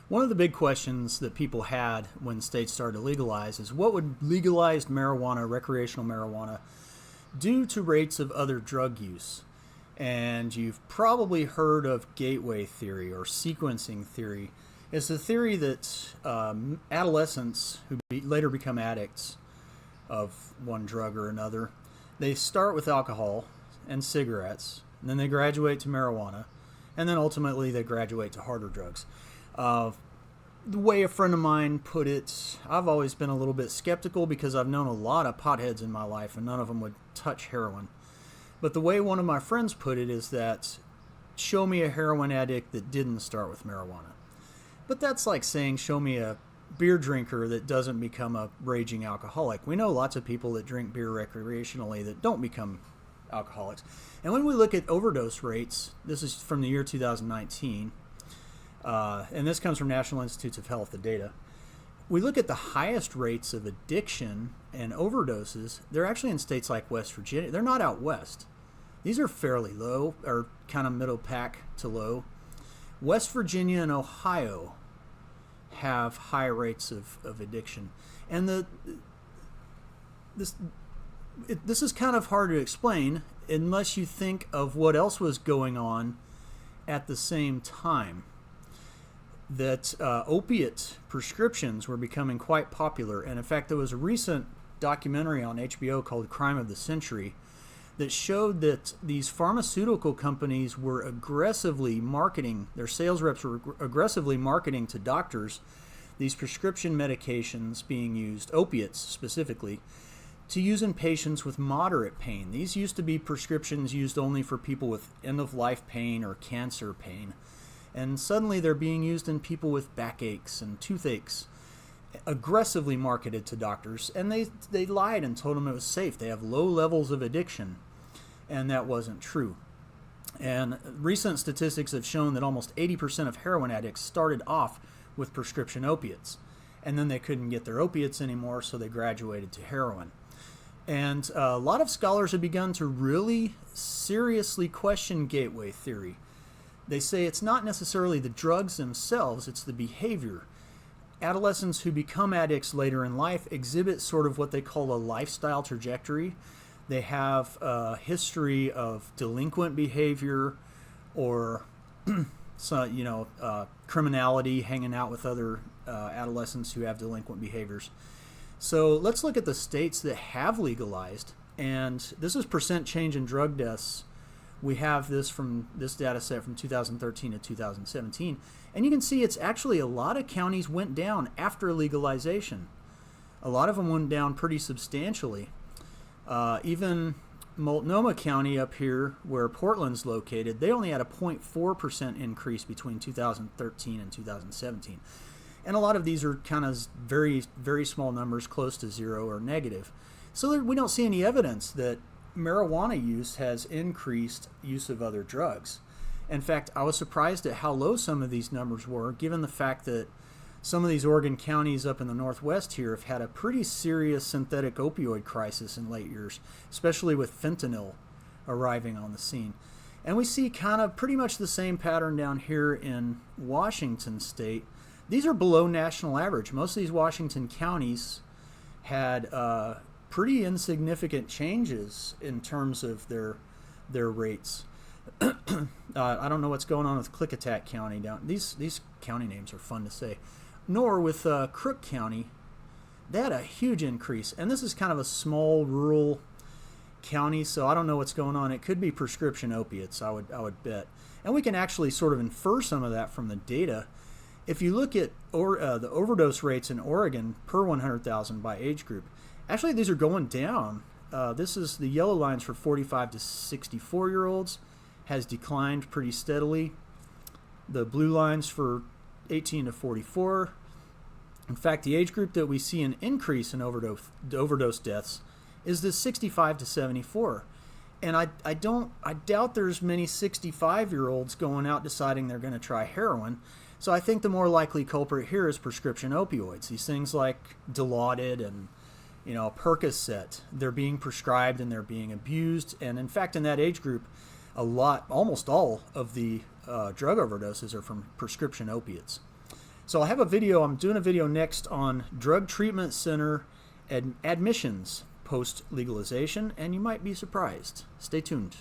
One of the big questions that people had when states started to legalize is what would legalized marijuana, recreational marijuana, do to rates of other drug use? And you've probably heard of gateway theory or sequencing theory. It's the theory that adolescents who later become addicts of one drug or another, they start with alcohol and cigarettes, and then they graduate to marijuana, and then ultimately they graduate to harder drugs. The way a friend of mine put it, I've always been a little bit skeptical because I've known a lot of potheads in my life and none of them would touch heroin. But the way one of my friends put it is that show me a heroin addict that didn't start with marijuana. But that's like saying show me a beer drinker that doesn't become a raging alcoholic. We know lots of people that drink beer recreationally that don't become alcoholics. And when we look at overdose rates, this is from the year 2019, and this comes from National Institutes of Health, the data. We look at the highest rates of addiction and overdoses. They're actually in states like West Virginia. They're not out west. These are fairly low, or kind of middle pack to low. West Virginia and Ohio have high rates of addiction. And this is kind of hard to explain unless you think of what else was going on at the same time. That opiate prescriptions were becoming quite popular. And in fact, there was a recent documentary on HBO called Crime of the Century that showed that these pharmaceutical companies were aggressively marketing, their sales reps were aggressively marketing to doctors these prescription medications being used, opiates specifically, to use in patients with moderate pain. These used to be prescriptions used only for people with end-of-life pain or cancer pain. And suddenly they're being used in people with backaches and toothaches, aggressively marketed to doctors. And they lied and told them it was safe. They have low levels of addiction. And that wasn't true. And recent statistics have shown that almost 80% of heroin addicts started off with prescription opiates. And then they couldn't get their opiates anymore, so they graduated to heroin. And a lot of scholars have begun to really seriously question gateway theory. They say it's not necessarily the drugs themselves, it's the behavior. Adolescents who become addicts later in life exhibit sort of what they call a lifestyle trajectory. They have a history of delinquent behavior or criminality, hanging out with other adolescents who have delinquent behaviors. So let's look at the states that have legalized, and this is percent change in drug deaths. We have this from this data set from 2013 to 2017, and you can see it's actually a lot of counties went down after legalization. A lot of them went down pretty substantially. Even Multnomah County up here, where Portland's located, they only had a 0.4% increase between 2013 and 2017. And a lot of these are kind of very, very small numbers, close to zero or negative. So we don't see any evidence that marijuana use has increased use of other drugs. In fact, I was surprised at how low some of these numbers were, given the fact that some of these Oregon counties up in the Northwest here have had a pretty serious synthetic opioid crisis in late years, especially with fentanyl arriving on the scene. And we see kind of pretty much the same pattern down here in Washington state. These are below national average. Most of these Washington counties had pretty insignificant changes in terms of their rates. I don't know what's going on with Klickitat County down. These county names are fun to say. Nor with Crook County. They had a huge increase, and this is kind of a small rural county, so I don't know what's going on. It could be prescription opiates, I would bet. And we can actually sort of infer some of that from the data. If you look at the overdose rates in Oregon per 100,000 by age group, actually these are going down. This is the yellow lines for 45 to 64-year-olds, has declined pretty steadily. The blue lines for 18 to 44. In fact, the age group that we see an increase in overdose deaths is the 65 to 74. And I doubt there's many 65-year-olds going out deciding they're going to try heroin. So I think the more likely culprit here is prescription opioids. These things like Dilaudid and Percocet, they're being prescribed and they're being abused. And in fact, in that age group, almost all of the drug overdoses are from prescription opiates. So I'm doing a video next on drug treatment center admissions post legalization, and you might be surprised. Stay tuned.